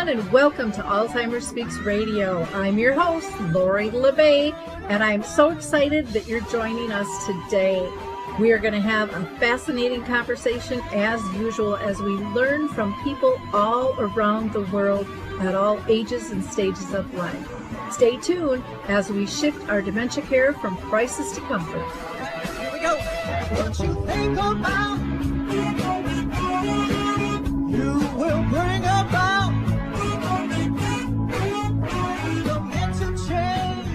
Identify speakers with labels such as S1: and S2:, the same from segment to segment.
S1: everyone, and welcome to Alzheimer's Speaks Radio. I'm your host, Lori LeBay, and I'm so excited that you're joining us today. We are going to have a fascinating conversation as usual as we learn from people all around the world at all ages and stages of life. Stay tuned as we shift our dementia care from crisis to comfort.
S2: Here we go. What you think about, you will bring about the mental change.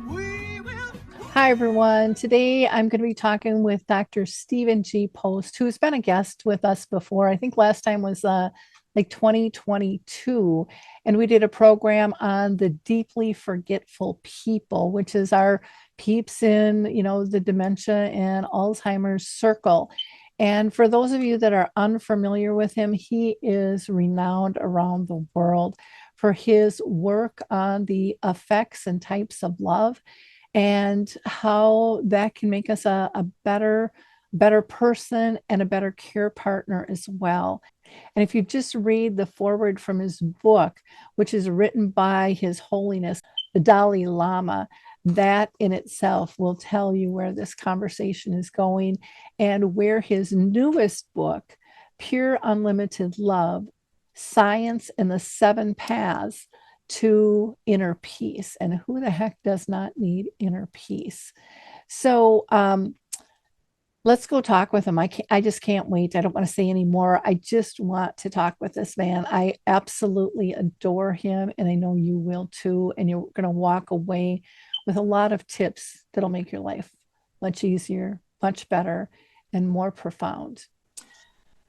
S2: We will.
S3: Hi, everyone. Today I'm going to be talking with Dr. Stephen G. Post, who's been a guest with us before. I think last time was like 2022, and we did a program on the deeply forgetful people, which is our peeps in, the dementia and Alzheimer's circle. And for those of you that are unfamiliar with him, he is renowned around the world for his work on the effects and types of love and how that can make us a better person and a better care partner as well. And if you just read the foreword from his book, which is written by His Holiness, the Dalai Lama, that in itself will tell you where this conversation is going and where his newest book, Pure Unlimited Love, Science and the Seven Paths to Inner Peace. And who the heck does not need inner peace? So let's go talk with him. I just can't wait. I don't want to say any more. I just want to talk with this man. I absolutely adore him, and I know you will too. And you're going to walk away with a lot of tips that'll make your life much easier, much better, and more profound.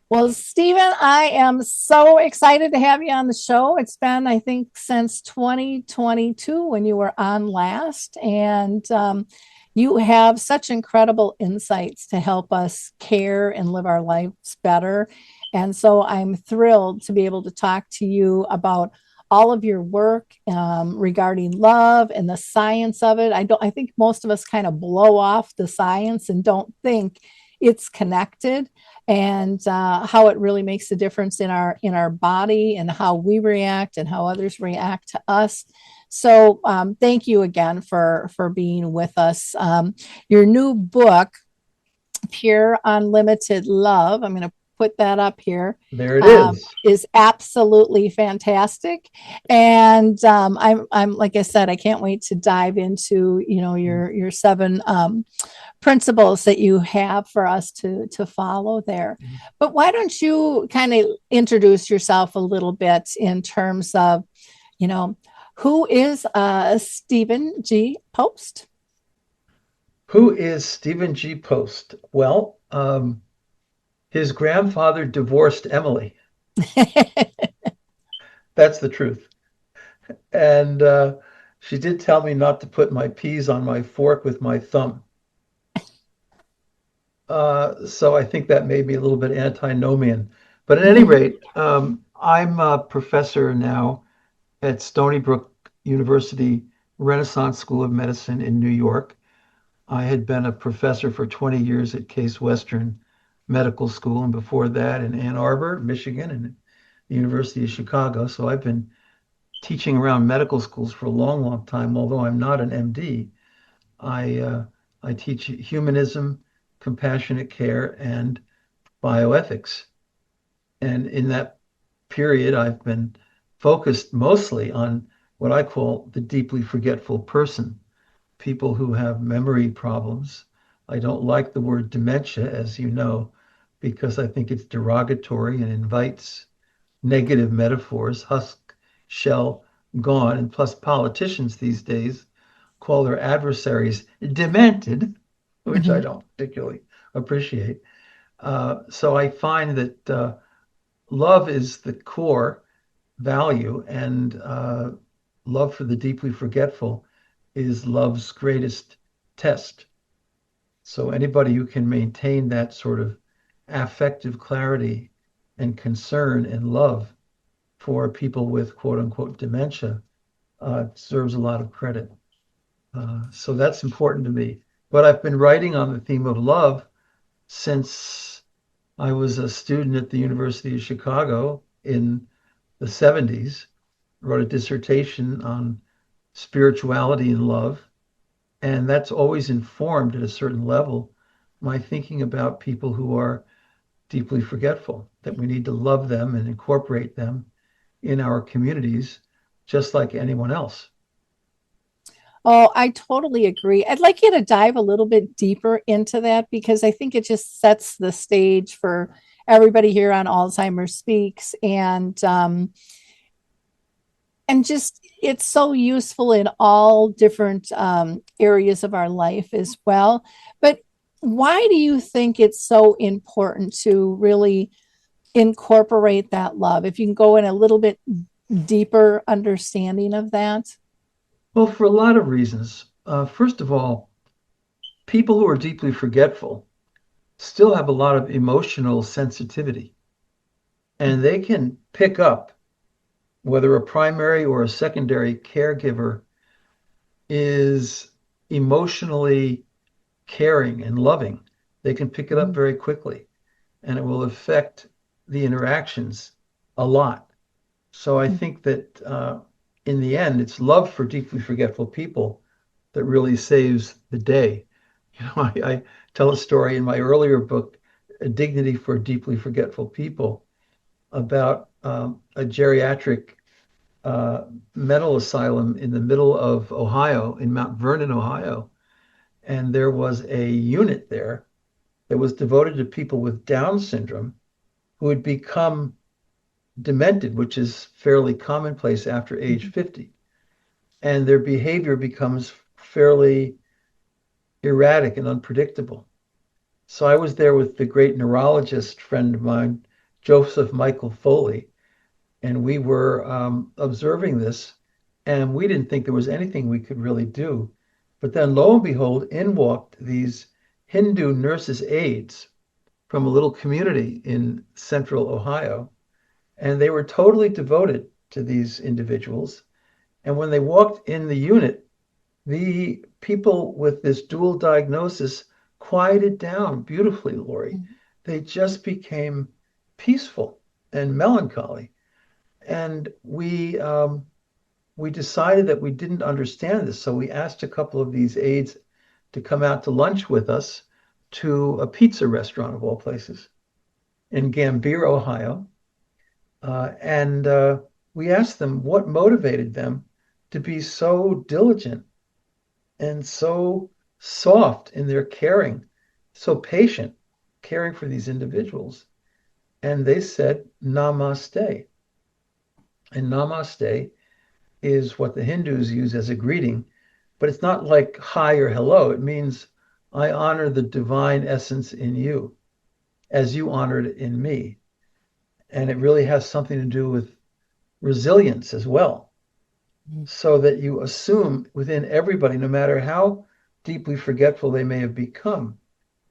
S3: Well, Stephen, I am so excited to have you on the show. It's been, I think, since 2022 when you were on last, and you have such incredible insights to help us care and live our lives better. And so I'm thrilled to be able to talk to you about all of your work regarding love and the science of it. I think most of us kind of blow off the science and don't think it's connected, and how it really makes a difference in our body and how we react and how others react to us. So thank you again for being with us. Your new book, Pure Unlimited Love, I'm going to put that up here.
S4: There it
S3: is absolutely fantastic. And I'm like I said, I can't wait to dive into, your seven principles that you have for us to follow there. But why don't you kind of introduce yourself a little bit in terms of, who is Stephen G. Post?
S4: Who is Stephen G. Post? Well, his grandfather divorced Emily. That's the truth. And she did tell me not to put my peas on my fork with my thumb. So I think that made me a little bit antinomian. But at any rate, I'm a professor now at Stony Brook University Renaissance School of Medicine in New York. I had been a professor for 20 years at Case Western Medical School, and before that in Ann Arbor, Michigan, and the University of Chicago. So I've been teaching around medical schools for a long, long time. Although I'm not an MD, I teach humanism, compassionate care, and bioethics. And in that period, I've been focused mostly on what I call the deeply forgetful person, people who have memory problems. I don't like the word dementia, as you know, because I think it's derogatory and invites negative metaphors, husk, shell, gone. And plus politicians these days call their adversaries demented, which I don't particularly appreciate. So I find that love is the core value, and love for the deeply forgetful is love's greatest test. So anybody who can maintain that sort of affective clarity and concern and love for people with quote unquote dementia deserves a lot of credit. So that's important to me. But I've been writing on the theme of love since I was a student at the University of Chicago in the 70s, wrote a dissertation on spirituality and love. And that's always informed at a certain level my thinking about people who are deeply forgetful, that we need to love them and incorporate them in our communities just like anyone else.
S3: Oh, I totally agree. I'd like you to dive a little bit deeper into that because I think it just sets the stage for everybody here on Alzheimer's Speaks, and just it's so useful in all different areas of our life as well. But why do you think it's so important to really incorporate that love? If you can go in a little bit deeper understanding of that.
S4: Well, for a lot of reasons. First of all, people who are deeply forgetful still have a lot of emotional sensitivity, and they can pick up whether a primary or a secondary caregiver is emotionally caring and loving. They can pick it up very quickly, and it will affect the interactions a lot. So I think that in the end, it's love for deeply forgetful people that really saves the day. I tell a story in my earlier book, A Dignity for Deeply Forgetful People, about a geriatric mental asylum in the middle of Ohio, in Mount Vernon, Ohio. And there was a unit there that was devoted to people with Down syndrome who had become demented, which is fairly commonplace after age 50. And their behavior becomes fairly erratic and unpredictable. So I was there with the great neurologist friend of mine, Joseph Michael Foley, and we were observing this, and we didn't think there was anything we could really do. But then, lo and behold, in walked these Hindu nurses' aides from a little community in central Ohio, and they were totally devoted to these individuals. And when they walked in the unit, the people with this dual diagnosis quieted down beautifully, Lori. They just became peaceful and melancholy. And we decided that we didn't understand this. So we asked a couple of these aides to come out to lunch with us to a pizza restaurant of all places in Gambier, Ohio. And we asked them what motivated them to be so diligent and so soft in their caring, so patient, caring for these individuals. And they said, Namaste. And Namaste is what the Hindus use as a greeting, but it's not like hi or hello. It means I honor the divine essence in you as you honored it in me. And it really has something to do with resilience as well. So that you assume within everybody, no matter how deeply forgetful they may have become,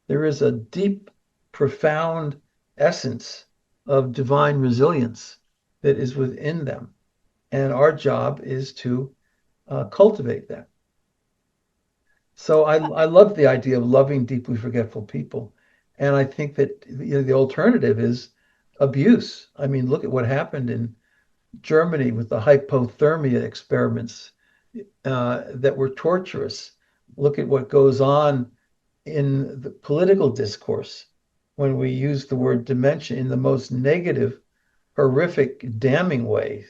S4: there is a deep, profound essence of divine resilience that is within them. And our job is to cultivate that. So I love the idea of loving deeply forgetful people. And I think that the alternative is abuse. I mean, look at what happened in Germany with the hypothermia experiments that were torturous. Look at what goes on in the political discourse when we use the word dementia in the most negative, horrific, damning ways.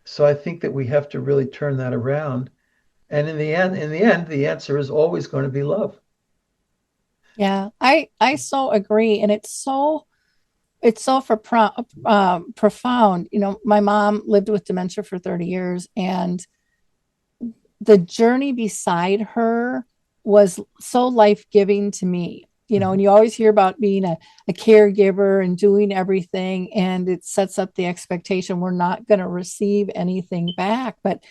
S4: So I think that we have to really turn that around. And in the end, the answer is always going to be love.
S3: Yeah, I so agree, and it's so profound. You know, my mom lived with dementia for 30 years, and the journey beside her was so life-giving to me. You know, and you always hear about being a caregiver and doing everything, and it sets up the expectation we're not going to receive anything back. But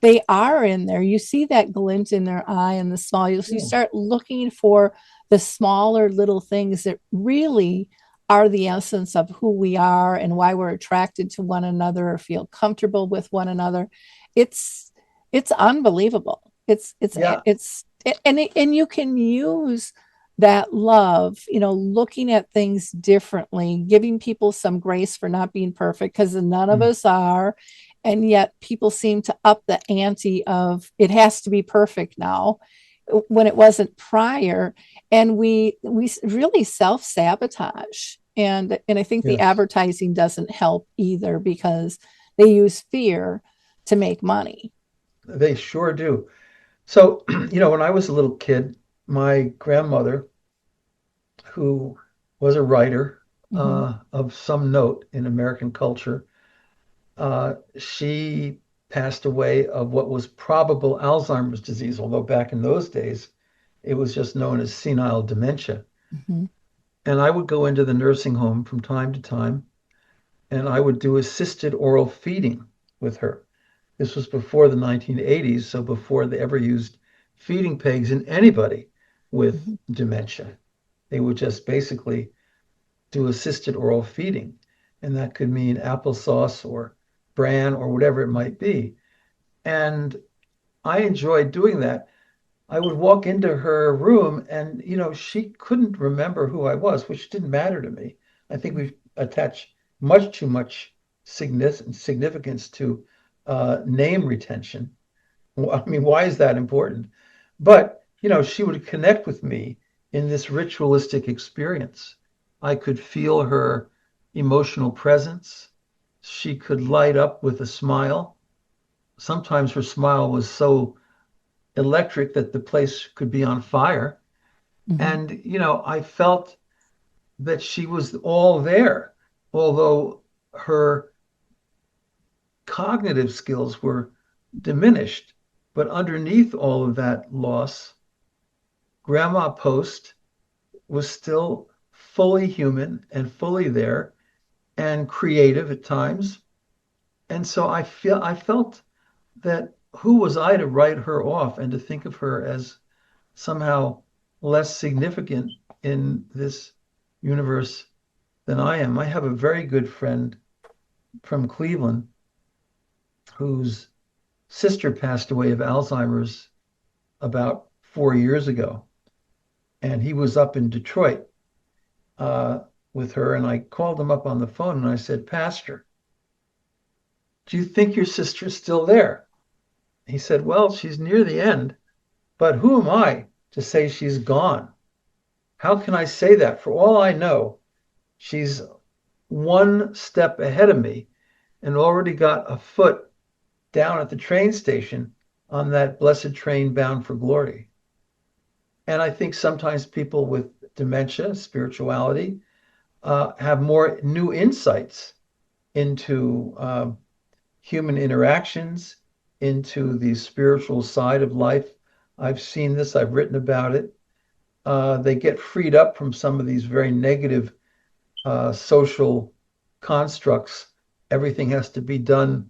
S3: they are in there. You see that glint in their eye and the small. You
S4: Yeah.
S3: start looking for the smaller little things that really are the essence of who we are and why we're attracted to one another or feel comfortable with one another. It's unbelievable. It's
S4: Yeah.
S3: it's and you can use that love, looking at things differently, giving people some grace for not being perfect, because none of us are. And yet people seem to up the ante of it has to be perfect now when it wasn't prior. And we really self-sabotage. And I think the
S4: Yes,
S3: advertising doesn't help either, because they use fear to make money.
S4: they sure do. So, when I was a little kid, my grandmother, who was a writer
S3: Mm-hmm,
S4: of some note in American culture, she passed away of what was probable Alzheimer's disease, although back in those days, it was just known as senile dementia.
S3: mm-hmm,
S4: And I would go into the nursing home from time to time, and I would do assisted oral feeding with her. This was before the 1980s, so before they ever used feeding pegs in anybody with
S3: mm-hmm,
S4: dementia. They would just basically do assisted oral feeding. And that could mean applesauce or bran or whatever it might be. And I enjoyed doing that. I would walk into her room and, she couldn't remember who I was, which didn't matter to me. I think we attach much too much significance to name retention. I mean, why is that important? But, she would connect with me in this ritualistic experience. I could feel her emotional presence. She could light up with a smile. Sometimes her smile was so electric that the place could be on fire.
S3: mm-hmm.
S4: And, I felt that she was all there, although her cognitive skills were diminished. But underneath all of that loss, Grandma Post was still fully human and fully there and creative at times. And so I felt that who was I to write her off and to think of her as somehow less significant in this universe than I am. I have a very good friend from Cleveland whose sister passed away of Alzheimer's about 4 years ago. And he was up in Detroit uh, with her. And I called him up on the phone and I said, Pastor, do you think your sister's still there? He said, well, she's near the end, but who am I to say she's gone? How can I say that? For all I know, she's one step ahead of me and already got a foot down at the train station on that blessed train bound for glory. And I think sometimes people with dementia, spirituality, have more new insights into human interactions, into the spiritual side of life. I've seen this, I've written about it. They get freed up from some of these very negative social constructs. Everything has to be done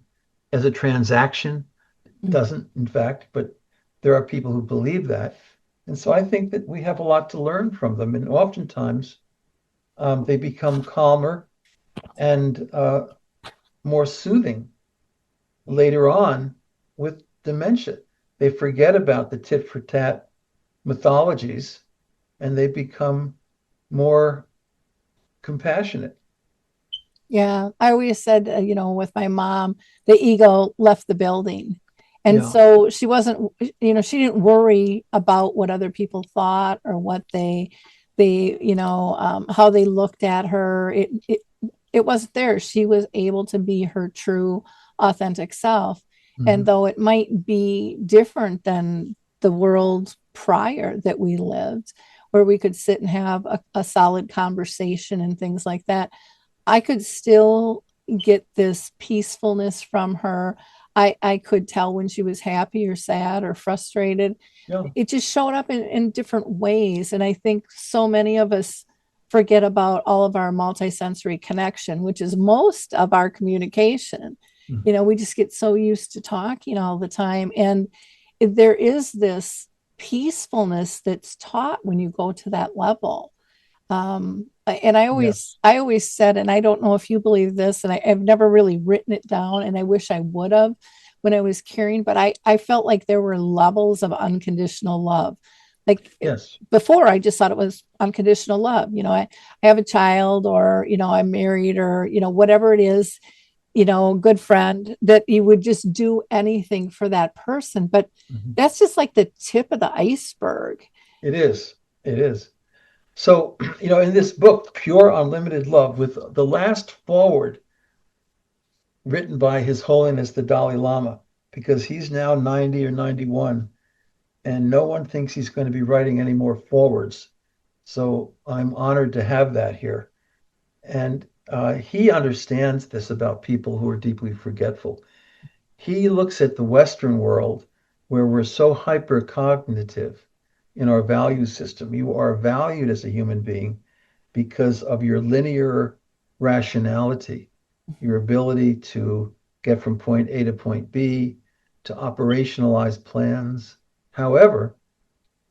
S4: as a transaction. It doesn't, in fact, but there are people who believe that. And so I think that we have a lot to learn from them. And oftentimes they become calmer and more soothing later on with dementia. They forget about the tit for tat mythologies and they become more compassionate.
S3: Yeah, I always said, with my mom, the ego left the building. And
S4: Yeah.
S3: so she wasn't, she didn't worry about what other people thought or what how they looked at her. It wasn't there. She was able to be her true, authentic self. And
S4: Mhm.
S3: though it might be different than the world prior that we lived, where we could sit and have a solid conversation and things like that, I could still get this peacefulness from her. I could tell when she was happy or sad or frustrated.
S4: Yeah.
S3: It just showed up in different ways. And I think so many of us forget about all of our multisensory connection, which is most of our communication.
S4: Mhm.
S3: We just get so used to talking all the time. And there is this peacefulness that's taught when you go to that level. And
S4: Yes.
S3: I always said, and I don't know if you believe this, and I've never really written it down, and I wish I would have when I was caring, but I felt like there were levels of unconditional love. Like
S4: Yes.
S3: before, I just thought it was unconditional love. I have a child, or, I'm married, or, whatever it is, good friend, that you would just do anything for that person. But
S4: Mhm.
S3: that's just like the tip of the iceberg.
S4: It is. It is. So, in this book, Pure Unlimited Love, with the last foreword written by His Holiness the Dalai Lama, because he's now 90 or 91, and no one thinks he's going to be writing any more forewords. So I'm honored to have that here. And he understands this about people who are deeply forgetful. He looks at the Western world where we're so hyper cognitive in our value system. You are valued as a human being because of your linear rationality, your ability to get from point A to point B, to operationalize plans. However,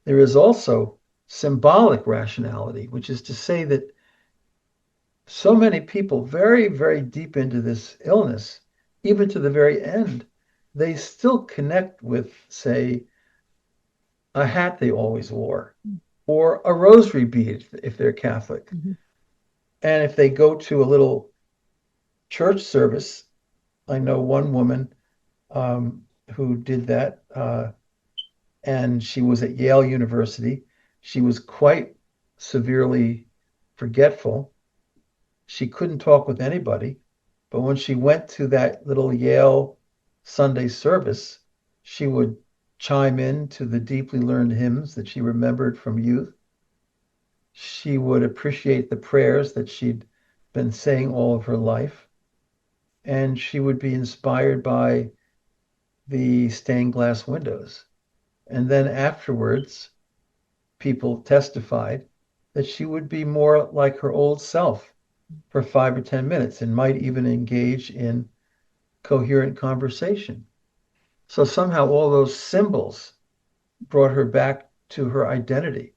S4: there is also symbolic rationality, which is to say that so many people, very, very deep into this illness, even to the very end, they still connect with, say, a hat they always wore, or a rosary bead if they're Catholic.
S3: Mhm.
S4: And if they go to a little church service, I know one woman who did that, and she was at Yale University. She was quite severely forgetful. She couldn't talk with anybody. But when she went to that little Yale Sunday service, she would chime in to the deeply learned hymns that she remembered from youth. She would appreciate the prayers that she'd been saying all of her life. And she would be inspired by the stained glass windows. And then afterwards, people testified that she would be more like her old self for 5 or 10 minutes and might even engage in coherent conversation. So somehow all those symbols brought her back to her identity,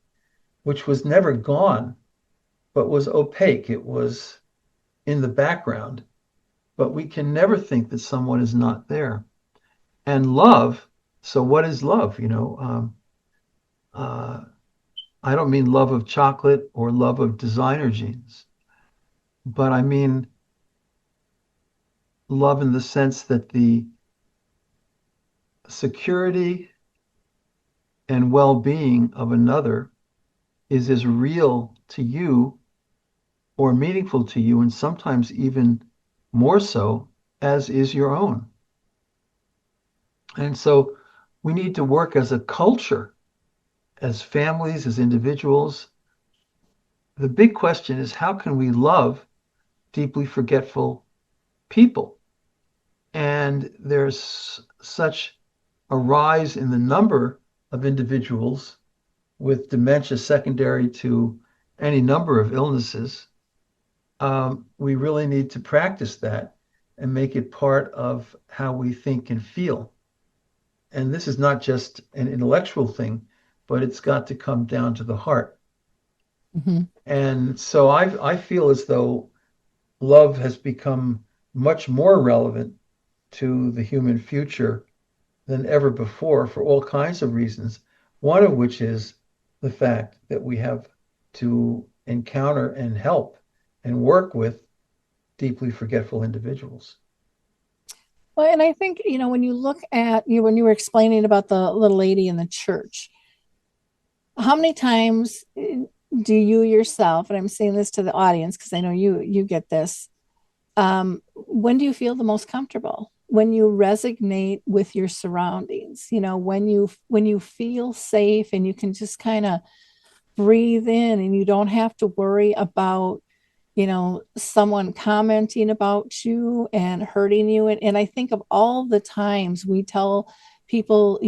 S4: which was never gone, but was opaque. It was in the background, but we can never think that someone is not there. And love, so what is love? Uh, I don't mean love of chocolate or love of designer jeans, but I mean love in the sense that the security and well being of another is as real to you or meaningful to you, and sometimes even more so, as is your own. And so we need to work as a culture, as families, as individuals. The big question is, how can we love deeply forgetful people? And there's such a rise in the number of individuals with dementia secondary to any number of illnesses. We really need to practice that and make it part of how we think and feel. And this is not just an intellectual thing, but it's got to come down to the heart.
S3: Mhm.
S4: And so I feel as though love has become much more relevant to the human future than ever before for all kinds of reasons. One of which is the fact that we have to encounter and help and work with deeply forgetful individuals.
S3: Well, and I think, when you look at you, when you were explaining about the little lady in the church, how many times do you yourself, and I'm saying this to the audience because I know you get this, when do you feel the most comfortable? When you resonate with your surroundings, when you feel safe and you can just kind of breathe in, and you don't have to worry about someone commenting about you and hurting you. And I think of all the times we tell people,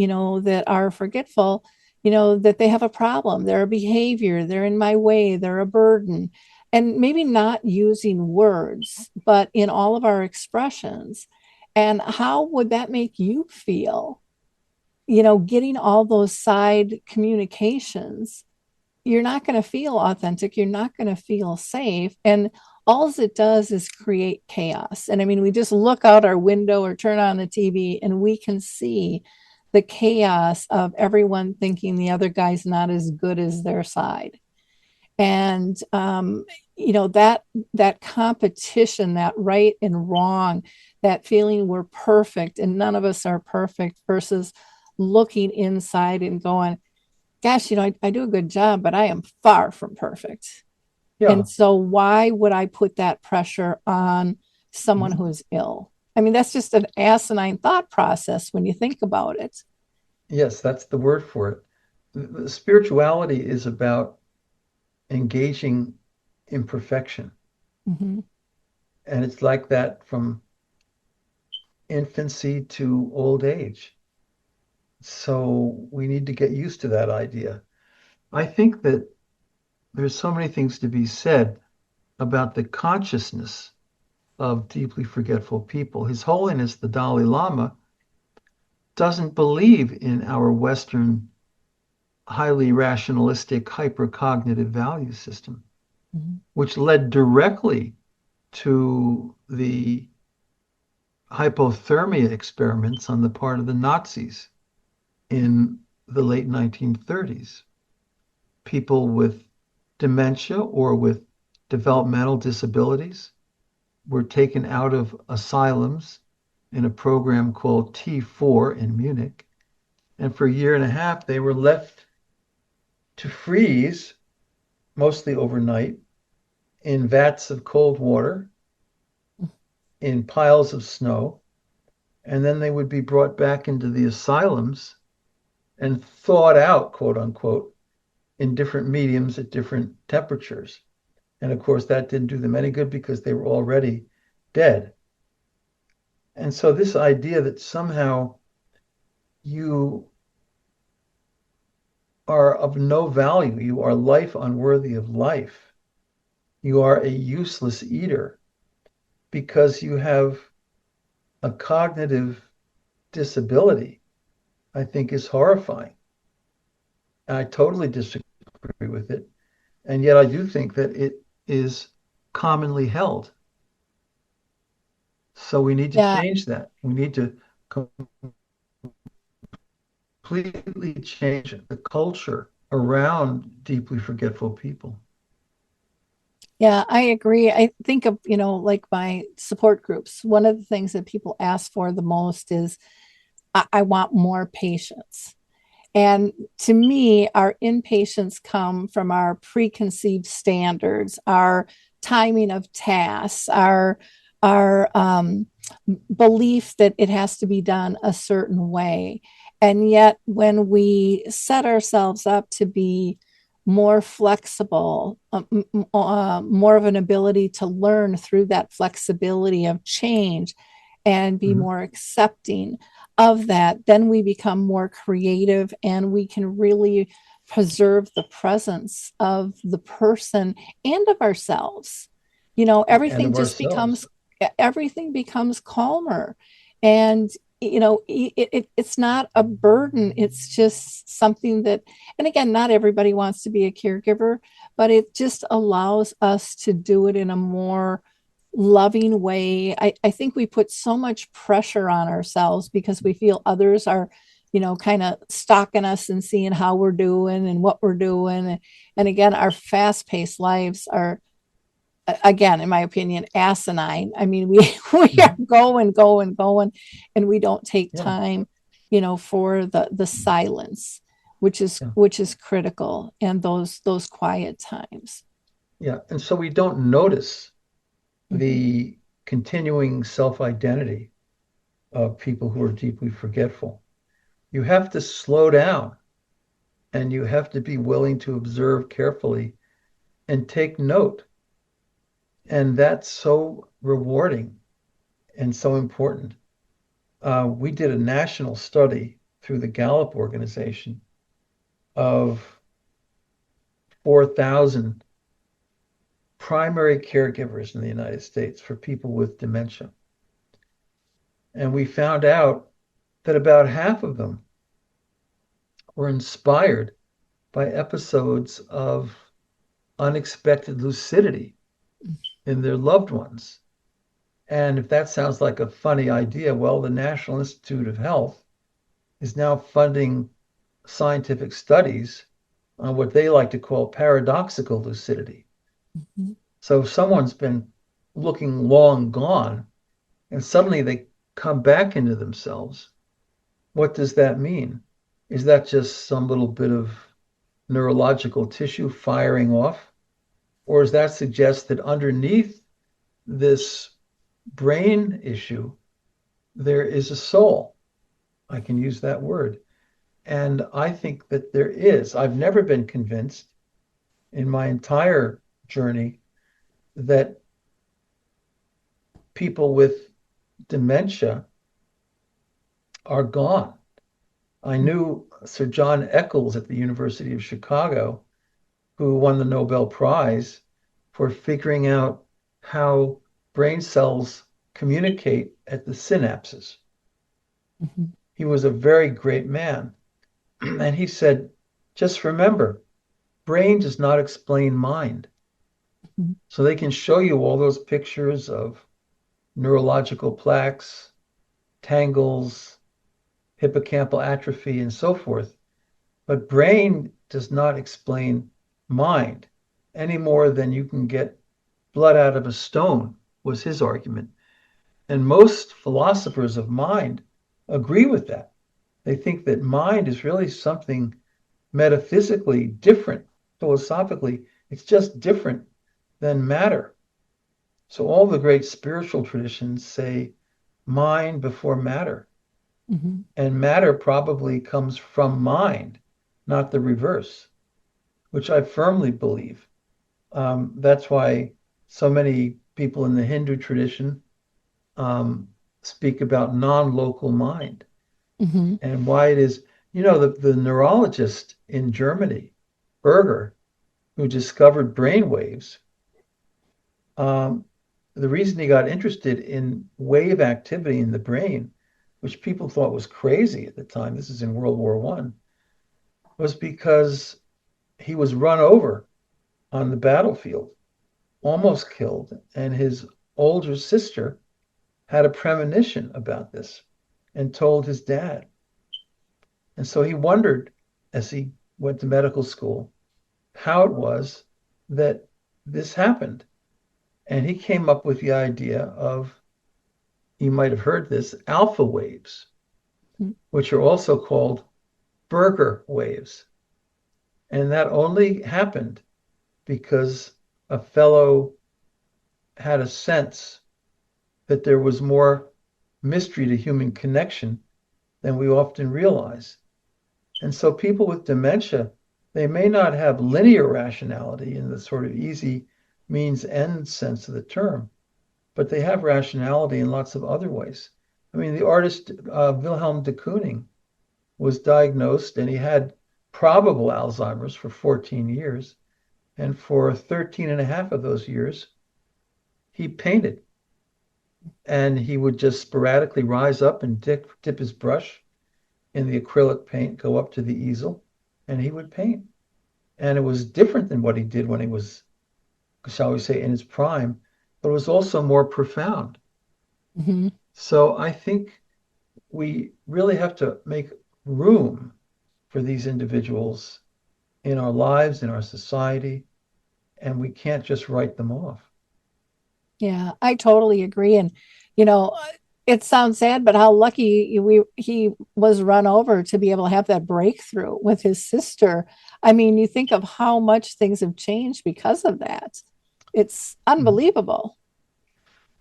S3: that are forgetful, that they have a problem, they're a behavior, they're in my way, they're a burden. And maybe not using words, but in all of our expressions. And how would that make you feel? Getting all those side communications, you're not going to feel authentic. You're not going to feel safe. And all it does is create chaos. And I mean, we just look out our window or turn on the TV and we can see the chaos of everyone thinking the other guy's not as good as their side. And that competition, that right and wrong, that feeling we're perfect and none of us are perfect, versus looking inside and going, gosh, I do a good job, but I am far from perfect.
S4: Yeah.
S3: And so why would I put that pressure on someone who's ill? I mean, that's just an asinine thought process when you think about it.
S4: Yes, that's the word for it. Spirituality is about engaging imperfection.
S3: Mm-hmm.
S4: And it's like that from infancy to old age. So we need to get used to that idea. I think that there's so many things to be said about the consciousness of deeply forgetful people. His Holiness, the Dalai Lama, doesn't believe in our Western highly rationalistic, hypercognitive value system,
S3: Mm-hmm.
S4: which led directly to the hypothermia experiments on the part of the Nazis in the late 1930s. People with dementia or with developmental disabilities were taken out of asylums in a program called T4 in Munich. And for a year and a half, they were left to freeze, mostly overnight, in vats of cold water, in piles of snow. And then they would be brought back into the asylums and thawed out, quote unquote, in different mediums at different temperatures. And of course, that didn't do them any good because they were already dead. And so, this idea that somehow you are of no value, you are life unworthy of life, you are a useless eater because you have a cognitive disability, I think is horrifying. I totally disagree with it. And yet, I do think that it is commonly held. So we need to
S3: Yeah,
S4: change that. We need to completely change the culture around deeply forgetful people.
S3: yeah, I agree. I think of, like my support groups. One of the things that people ask for the most is, I want more patience. And to me, our impatience come from our preconceived standards, our timing of tasks, our belief that it has to be done a certain way. And yet, when we set ourselves up to be more flexible, more of an ability to learn through that flexibility of change and be
S4: Mhm.
S3: more accepting of that, then we become more creative and we can really preserve the presence of the person and of ourselves.
S4: And
S3: Everything
S4: of
S3: just
S4: ourselves.
S3: becomes calmer. And it's not a burden, it's just something that, and again, not everybody wants to be a caregiver, but it just allows us to do it in a more loving way. I think we put so much pressure on ourselves because we feel others are, kind of stalking us and seeing how we're doing and what we're doing. And again, our fast paced lives are, again, in my opinion, asinine. I mean, we are
S4: Mhm.
S3: going, and we don't take
S4: Yeah,
S3: time, for the silence, which is
S4: yeah,
S3: critical, and those quiet times.
S4: yeah. And so we don't notice
S3: Mhm.
S4: the continuing self-identity of people who are deeply forgetful. You have to slow down and you have to be willing to observe carefully and take note. And that's so rewarding and so important. We did a national study through the Gallup organization of 4,000 primary caregivers in the United States for people with dementia. And we found out that about half of them were inspired by episodes of unexpected lucidity in their loved ones. And if that sounds like a funny idea, well, the National Institute of Health is now funding scientific studies on what they like to call paradoxical lucidity.
S3: Mhm.
S4: So if someone's been looking long gone and suddenly they come back into themselves, what does that mean? Is that just some little bit of neurological tissue firing off? Or does that suggest that underneath this brain issue, there is a soul? I can use that word. And I think that there is. I've never been convinced in my entire journey that people with dementia are gone. I knew Sir John Eccles at the University of Chicago, who won the Nobel Prize for figuring out how brain cells communicate at the synapses.
S3: Mhm.
S4: He was a very great man. And he said, just remember, brain does not explain mind.
S3: Mhm.
S4: So they can show you all those pictures of neurological plaques, tangles, hippocampal atrophy, and so forth. But brain does not explain mind any more than you can get blood out of a stone, was his argument. And most philosophers of mind agree with that. They think that mind is really something metaphysically different. Philosophically, it's just different than matter. So all the great spiritual traditions say mind before matter.
S3: Mhm.
S4: And matter probably comes from mind, not the reverse, which I firmly believe. That's why so many people in the Hindu tradition um, speak about non-local mind,
S3: Mhm.
S4: and why it is, the neurologist in Germany, Berger, who discovered brain waves, um, the reason he got interested in wave activity in the brain, which people thought was crazy at the time, this is in World War I, was because he was run over on the battlefield, almost killed, and his older sister had a premonition about this and told his dad. And so he wondered as he went to medical school how it was that this happened. And he came up with the idea of, you might have heard this, alpha waves,
S3: Mhm.
S4: which are also called Berger waves. And that only happened because a fellow had a sense that there was more mystery to human connection than we often realize. And so people with dementia, they may not have linear rationality in the sort of easy means end sense of the term, but they have rationality in lots of other ways. I mean, the artist Wilhelm de Kooning was diagnosed and he had probable Alzheimer's for 14 years. And for 13 and a half of those years, he painted and he would just sporadically rise up and dip his brush in the acrylic paint, go up to the easel, and he would paint. And it was different than what he did when he was, shall we say, in his prime, but it was also more profound.
S3: Mhm.
S4: So I think we really have to make room for these individuals in our lives, in our society, and we can't just write them off.
S3: Yeah, I totally agree. And, you know, it sounds sad, but how lucky he was run over to be able to have that breakthrough with his sister. I mean, you think of how much things have changed because of that. It's
S4: Mhm.
S3: unbelievable.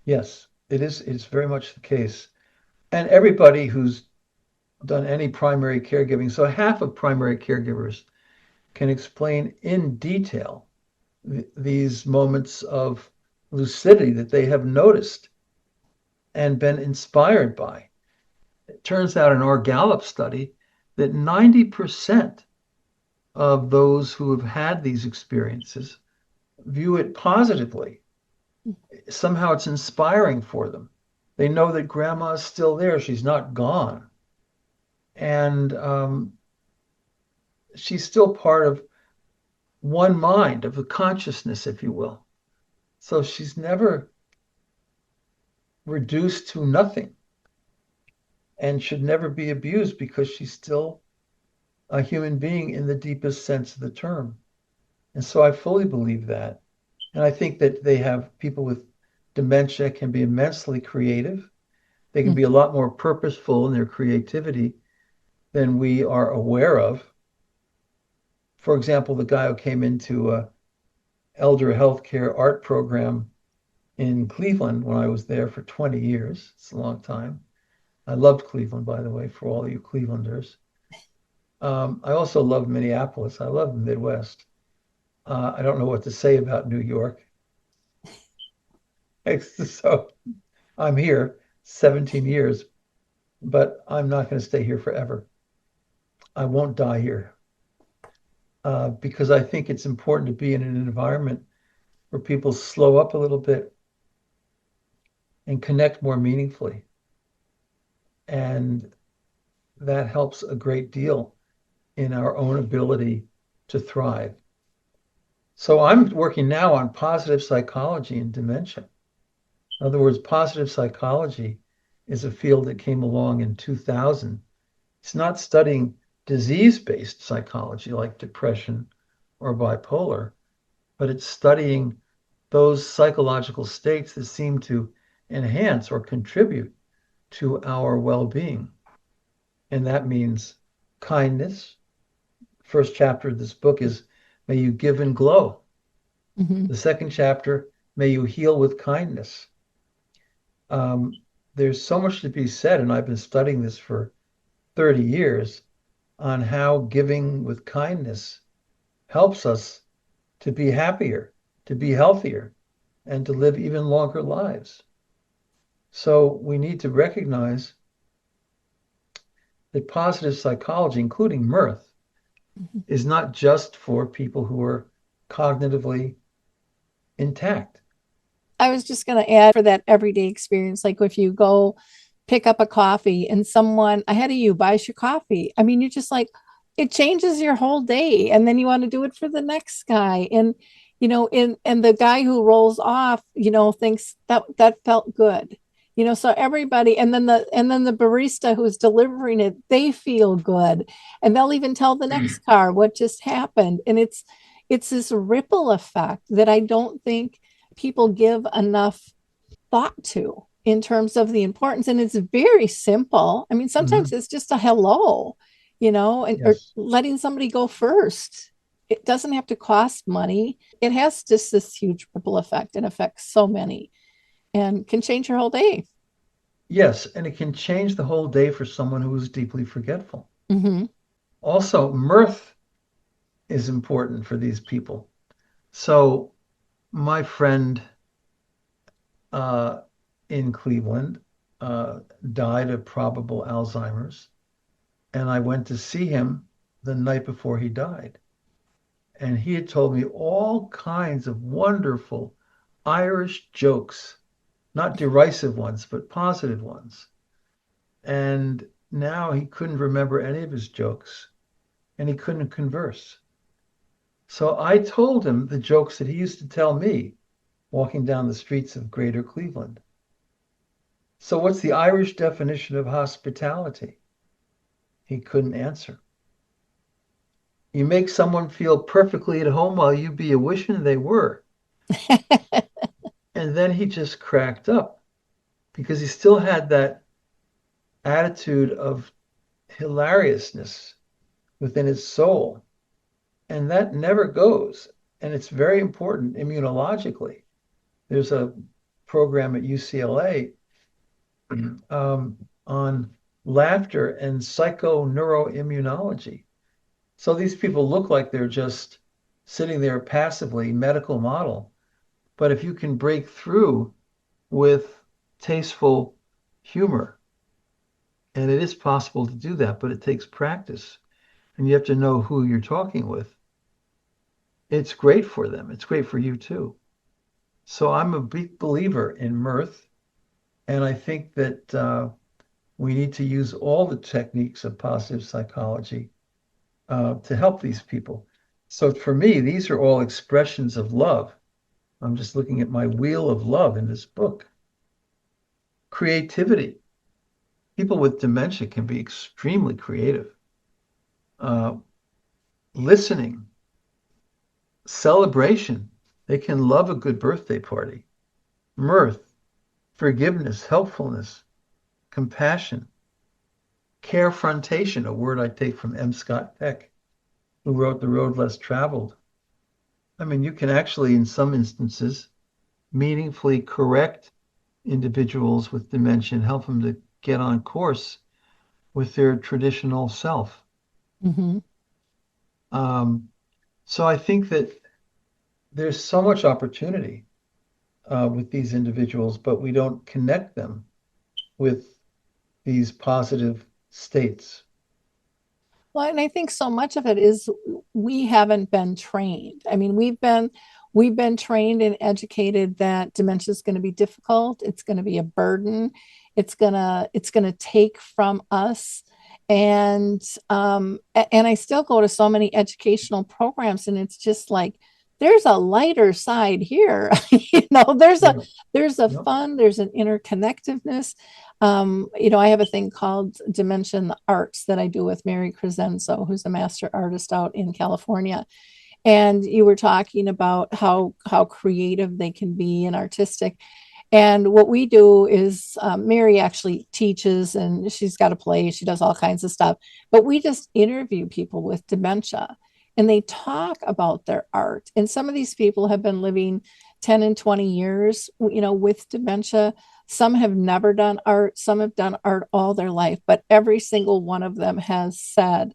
S4: Yes, it is. It's very much the case. And everybody who's done any primary caregiving, so half of primary caregivers can explain in detail these moments of lucidity that they have noticed and been inspired by. It turns out in our Gallup study that 90% of those who have had these experiences view it positively. Somehow it's inspiring for them. They know that grandma is still there, she's not gone. And she's still part of one mind, of the consciousness, if you will. So she's never reduced to nothing. and should never be abused because she's still a human being in the deepest sense of the term. And so I fully believe that. And I think that they have people with dementia can be immensely creative. They can be a lot more purposeful in their creativity than we are aware of. For example, the guy who came into a elder healthcare art program in Cleveland when I was there for 20 years. It's a long time. I loved Cleveland, by the way, for all you Clevelanders. I also love Minneapolis. I love the Midwest. I don't know what to say about New York. So I'm here 17 years, but I'm not going to stay here forever. I won't die here because I think it's important to be in an environment where people slow up a little bit and connect more meaningfully. And that helps a great deal in our own ability to thrive. So I'm working now on positive psychology and dementia. In other words, positive psychology is a field that came along in 2000. It's not studying disease-based psychology like depression or bipolar, but it's studying those psychological states that seem to enhance or contribute to our well-being. And that means kindness. First chapter of this book is May You Give and Glow.
S3: Mm-hmm.
S4: The second chapter, May You Heal with Kindness. There's so much to be said, and I've been studying this for 30 years on how giving with kindness helps us to be happier, to be healthier, and to live even longer lives. So we need to recognize that positive psychology, including mirth, is not just for people who are cognitively intact.
S3: I was just going to add for that everyday experience. Like if you go pick up a coffee and someone ahead of you buys your coffee, I mean, you're just like, it changes your whole day. And then you want to do it for the next guy. And, and the guy who rolls off, thinks that felt good. So everybody, and then the barista who's delivering it, they feel good. And they'll even tell the next car what just happened. And it's this ripple effect that I don't think people give enough thought to in terms of the importance. And it's very simple. I mean, sometimes it's just a hello, and or letting somebody go first. It doesn't have to cost money. It has just this huge ripple effect and affects so many and can change your whole day.
S4: Yes, and it can change the whole day for someone who is deeply forgetful.
S3: Mm-hmm.
S4: Also, mirth is important for these people. So my friend in Cleveland died of probable Alzheimer's, and I went to see him the night before he died. And he had told me all kinds of wonderful Irish jokes, not derisive ones, but positive ones. And now he couldn't remember any of his jokes, and he couldn't converse. So I told him the jokes that he used to tell me walking down the streets of Greater Cleveland. So what's the Irish definition of hospitality? He couldn't answer. You make someone feel perfectly at home while you be a wishing they were. And then he just cracked up because he still had that attitude of hilariousness within his soul. And that never goes. And it's very important immunologically. There's a program at UCLA on laughter and psychoneuroimmunology. So these people look like they're just sitting there passively, medical model. But if you can break through with tasteful humor, and it is possible to do that, but it takes practice, and you have to know who you're talking with. It's great for them. It's great for you too. So I'm a big believer in mirth, and I think that we need to use all the techniques of positive psychology to help these people. So for me, these are all expressions of love. I'm just looking at my wheel of love in this book. Creativity. people with dementia can be extremely creative. Uh, Listening, celebration. They can love a good birthday party. Mirth, forgiveness, helpfulness, compassion, carefrontation, a word I take from M. Scott Peck, who wrote The Road Less Traveled. I mean, you can actually, in some instances, meaningfully correct individuals with dementia and help them to get on course with their traditional self.
S3: Mhm.
S4: Um, so I think that there's so much opportunity with these individuals, but we don't connect them with these positive states.
S3: Well, and I think so much of it is we haven't been trained. I mean, we've been trained and educated that dementia is going to be difficult. It's going to be a burden. It's gonna take from us. And I still go to so many educational programs, and it's just like there's a lighter side here. There's a
S4: Yeah.
S3: there's a
S4: Yep.
S3: fun, there's an interconnectedness. I have a thing called Dementia in the Arts that I do with Mary Crescenzo, who's a master artist out in California. And you were talking about how creative they can be and artistic. And what we do is Mary actually teaches, and she's got a play, she does all kinds of stuff. But we just interview people with dementia, and they talk about their art. And some of these people have been living 10 and 20 years, with dementia. Some have never done art, some have done art all their life, but every single one of them has said,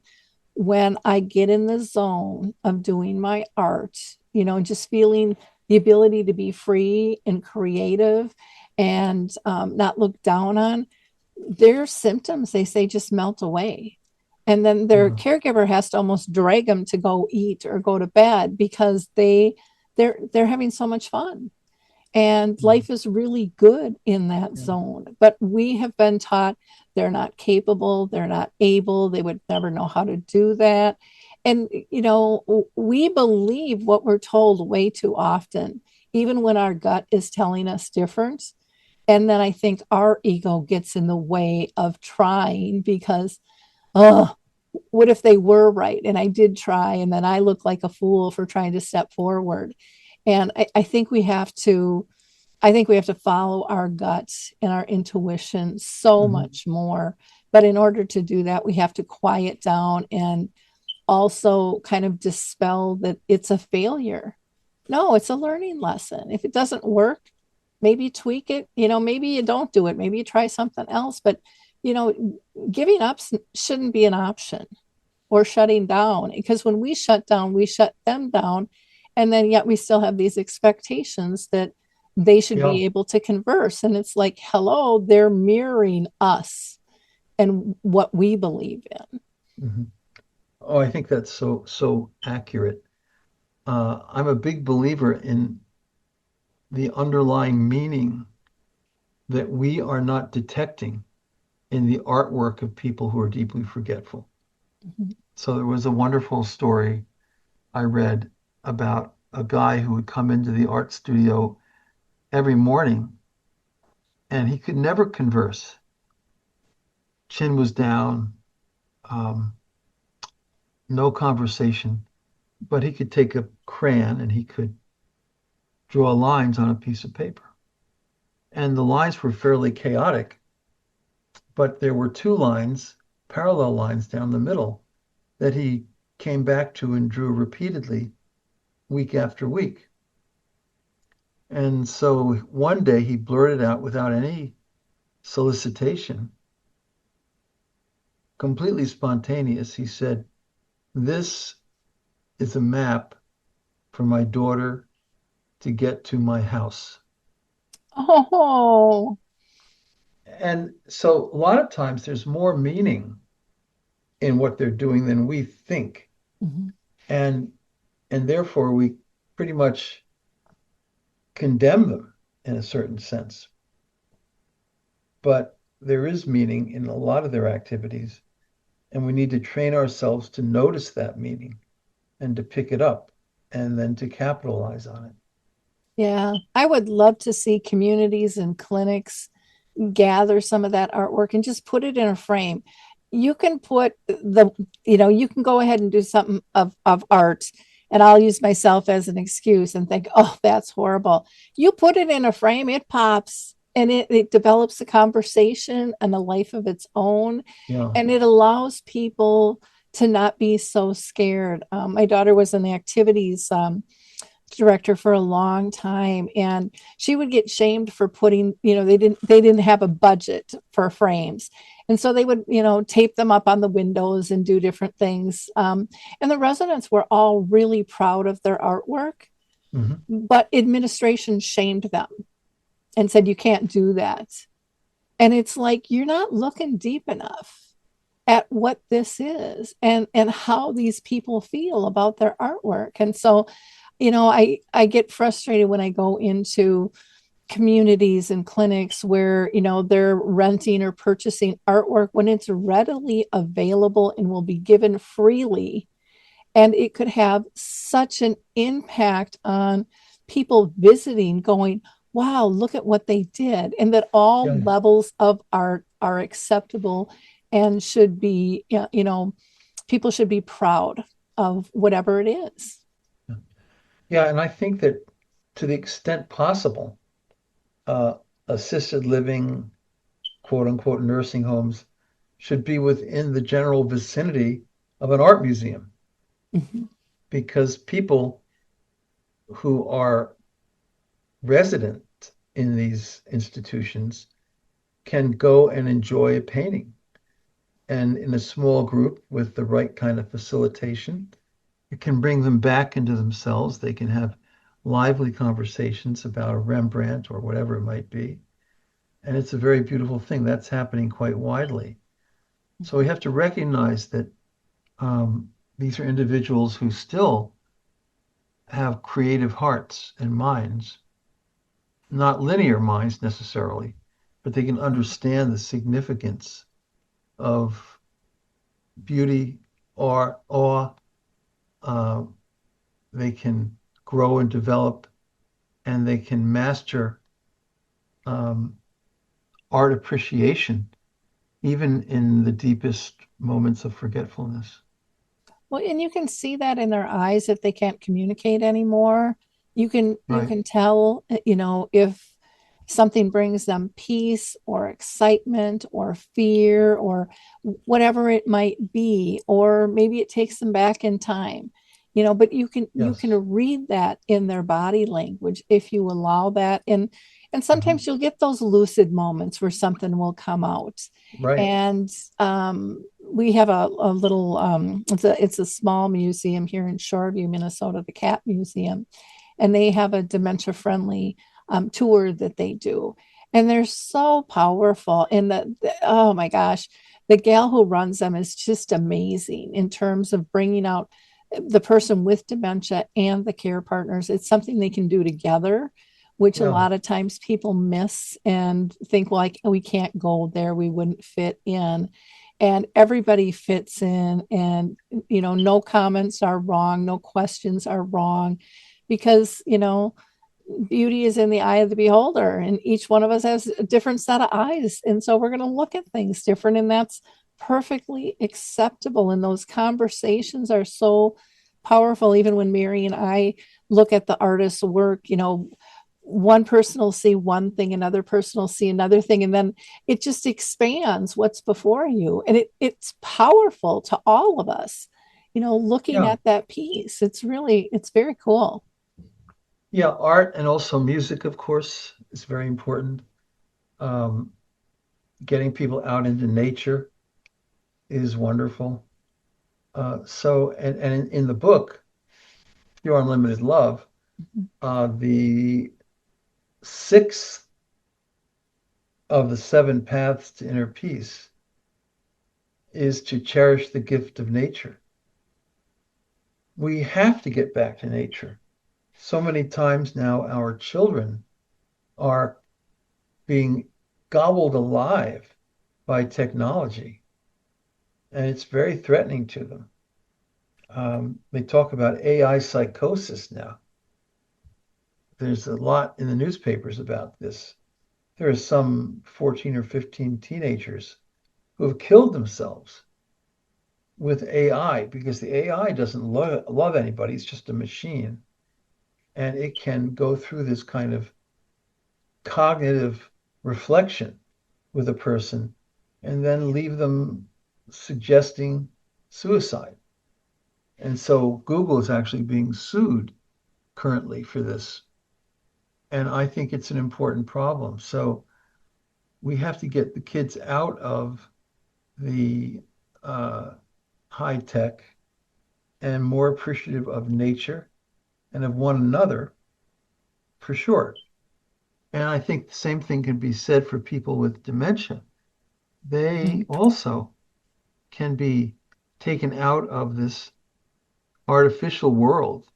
S3: when I get in the zone of doing my art, just feeling the ability to be free and creative and not looked down on, their symptoms, they say, just melt away. And then their
S4: Yeah.
S3: caregiver has to almost drag them to go eat or go to bed because they're having so much fun. And
S4: Mhm.
S3: life is really good in that
S4: Yeah.
S3: zone. But we have been taught they're not capable, they're not able, they would never know how to do that. And, we believe what we're told way too often, even when our gut is telling us different. And then I think our ego gets in the way of trying because, oh, what if they were right? And I did try, and then I look like a fool for trying to step forward. And I think we have to follow our guts and our intuition so
S4: Mhm.
S3: much more. But in order to do that, we have to quiet down and also kind of dispel that it's a failure. No, it's a learning lesson. If it doesn't work, maybe tweak it. Maybe you don't do it. Maybe you try something else. But, you know, giving up shouldn't be an option, or shutting down. Because when we shut down, we shut them down. And then yet we still have these expectations that they should
S4: Yeah.
S3: be able to converse. And it's like, hello, they're mirroring us and what we believe in.
S4: Mhm. Oh, I think that's so accurate. I'm a big believer in the underlying meaning that we are not detecting in the artwork of people who are deeply forgetful.
S3: Mhm.
S4: So there was a wonderful story I read about a guy who would come into the art studio every morning and he could never converse. Chin was down, um, no conversation, but he could take a crayon and he could draw lines on a piece of paper. And the lines were fairly chaotic, but there were two lines, parallel lines down the middle, that he came back to and drew repeatedly week after week. And so one day he blurted out without any solicitation, completely spontaneous. He said, "This is a map for my daughter to get to my house."
S3: Oh,
S4: And so a lot of times there's more meaning in what they're doing than we think.
S3: mhm.
S4: And and therefore we pretty much condemn them in a certain sense. But there is meaning in a lot of their activities, and we need to train ourselves to notice that meaning and to pick it up and then to capitalize on it.
S3: Yeah, I would love to see communities and clinics gather some of that artwork and just put it in a frame. You can put you can go ahead and do something of art, and I'll use myself as an excuse and think, oh, that's horrible. You put it in a frame, it pops, and it develops a conversation and a life of its own.
S4: Yeah.
S3: And it allows people to not be so scared. My daughter was in the activities director for a long time, and she would get shamed for putting, they didn't have a budget for frames, and so they would, tape them up on the windows and do different things, and the residents were all really proud of their artwork,
S4: Hmm.
S3: but administration shamed them and said you can't do that. And it's like, you're not looking deep enough at what this is and how these people feel about their artwork. And so, I get frustrated when I go into communities and clinics where, they're renting or purchasing artwork when it's readily available and will be given freely. And it could have such an impact on people visiting, going, wow, look at what they did. And that all
S4: Yeah.
S3: levels of art are acceptable and should be, people should be proud of whatever it is.
S4: Yeah, and I think that to the extent possible, uh, assisted living, quote unquote, nursing homes should be within the general vicinity of an art museum
S3: Mhm.
S4: because people who are resident in these institutions can go and enjoy a painting. And in a small group with the right kind of facilitation, it can bring them back into themselves. They can have lively conversations about a Rembrandt or whatever it might be. And it's a very beautiful thing. That's happening quite widely. So we have to recognize that these are individuals who still have creative hearts and minds, not linear minds necessarily, but they can understand the significance of beauty or awe. Uh, they can grow and develop, and they can master um, art appreciation, even in the deepest moments of forgetfulness.
S3: Well, and you can see that in their eyes if they can't communicate anymore. You
S4: Right.
S3: can tell, if something brings them peace or excitement or fear or whatever it might be, or maybe it takes them back in time. But you can
S4: Yes.
S3: read that in their body language if you allow that. And
S4: Mhm.
S3: sometimes you'll get those lucid moments where something will come out.
S4: Right.
S3: And we have a little it's a small museum here in Shoreview, Minnesota, the Cat Museum, and they have a dementia friendly tour that they do, and they're so powerful. And oh my gosh, the gal who runs them is just amazing in terms of bringing out the person with dementia and the care partners. It's something they can do together, which a
S4: Yeah.
S3: lot of times people miss and think, well, we can't go there, we wouldn't fit in. And everybody fits in, and no comments are wrong, no questions are wrong, because beauty is in the eye of the beholder, and each one of us has a different set of eyes, and so we're going to look at things different, and that's perfectly acceptable. And those conversations are so powerful. Even when Mary and I look at the artist's work, one person will see one thing, another person will see another thing, and then it just expands what's before you, and it's powerful to all of us, looking
S4: Yeah.
S3: at that piece. It's very cool.
S4: Yeah. Art and also music, of course, is very important. Um, Getting people out into nature is wonderful. And in the book, Your Unlimited Love, the sixth of the seven paths to inner peace is to cherish the gift of nature. We have to get back to nature. So many times now, our children are being gobbled alive by technology, and it's very threatening to them. They talk about AI psychosis now. There's a lot in the newspapers about this. there are some 14 or 15 teenagers who have killed themselves with AI because the AI doesn't love anybody. It's just a machine. And it can go through this kind of cognitive reflection with a person and then leave them suggesting suicide. And so Google is actually being sued currently for this. And I think it's an important problem. So we have to get the kids out of the high tech and more appreciative of nature and of one another for sure. And I think the same thing can be said for people with dementia. They
S3: Mhm.
S4: also can be taken out of this artificial world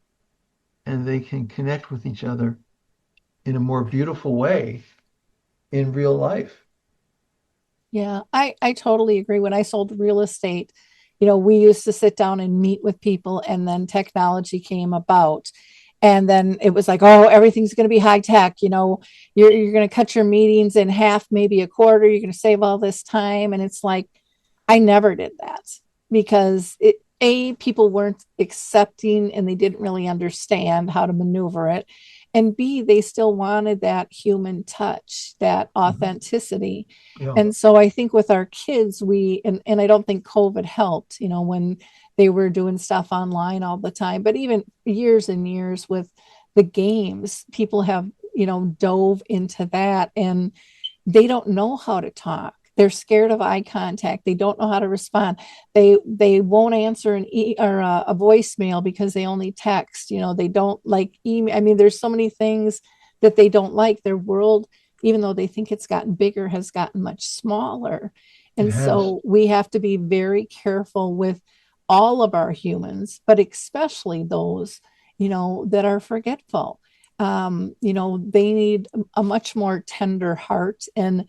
S4: and they can connect with each other in a more beautiful way in real life.
S3: Yeah, I totally agree. When I sold real estate, we used to sit down and meet with people, and then technology came about. And then it was like, oh, everything's going to be high tech. You're going to cut your meetings in half, maybe a quarter. You're going to save all this time. And it's like, I never did that because people weren't accepting and they didn't really understand how to maneuver it. And B, they still wanted that human touch, that
S4: Mhm.
S3: authenticity.
S4: Yeah,
S3: And so I think with our kids, and I don't think COVID helped, when they were doing stuff online all the time, but even years and years with the games, people have, dove into that and they don't know how to talk. They're scared of eye contact. They don't know how to respond. They won't answer a voicemail because they only text. They don't like email. I mean, there's so many things that they don't like. Their world, even though they think it's gotten bigger, has gotten much smaller.
S4: it
S3: And
S4: has.
S3: so we have to be very careful with all of our humans, but especially those, that are forgetful. They need a much more tender heart. And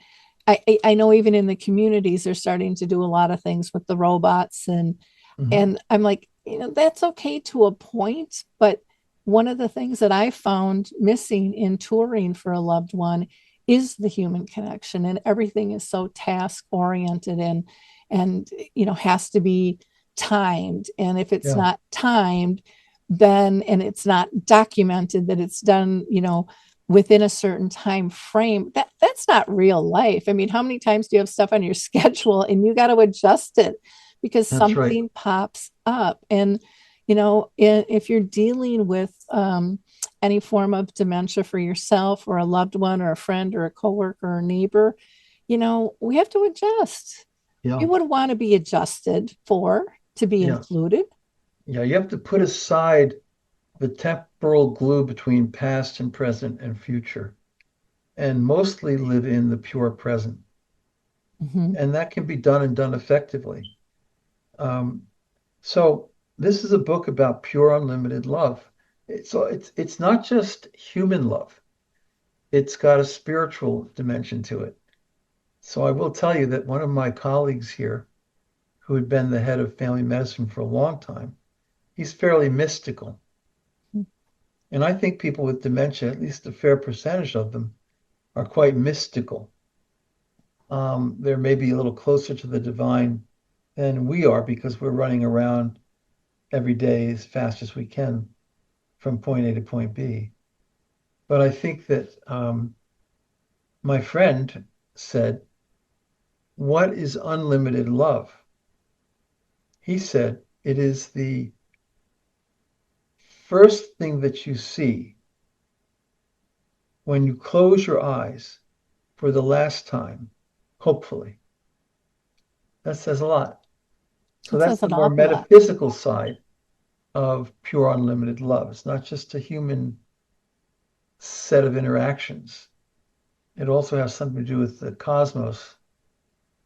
S3: I know even in the communities, they're starting to do a lot of things with the robots. And
S4: Mhm.
S3: and I'm like, that's okay to a point. But one of the things that I found missing in touring for a loved one is the human connection. And everything is so task oriented and has to be timed. And if it's
S4: Yeah,
S3: not timed, then and it's not documented that it's done, within a certain time frame, that's not real life. I mean, how many times do you have stuff on your schedule and you got to adjust it because
S4: that's right.
S3: something pops up? And if you're dealing with any form of dementia for yourself or a loved one or a friend or a coworker or a neighbor, we have to adjust. We
S4: Yeah,
S3: would want to be adjusted for to be
S4: yeah,
S3: included.
S4: yeah. You have to put aside the temporal glue between past and present and future and mostly live in the pure present.
S3: Mhm.
S4: And that can be done and done effectively. Um, so this is a book about pure unlimited love. It's not just human love. It's got a spiritual dimension to it. So I will tell you that one of my colleagues here, who had been the head of family medicine for a long time, he's fairly mystical. And I think people with dementia, at least a fair percentage of them, are quite mystical. They're maybe a little closer to the divine than we are because we're running around every day as fast as we can from point A to point B. But I think that my friend said, what is unlimited love? He said, it is the first thing that you see when you close your eyes for the last time, hopefully. That says a lot. So
S3: It
S4: that's
S3: says
S4: the
S3: an
S4: more
S3: awful lot.
S4: metaphysical side of pure unlimited love. It's not just a human set of interactions. It also has something to do with the cosmos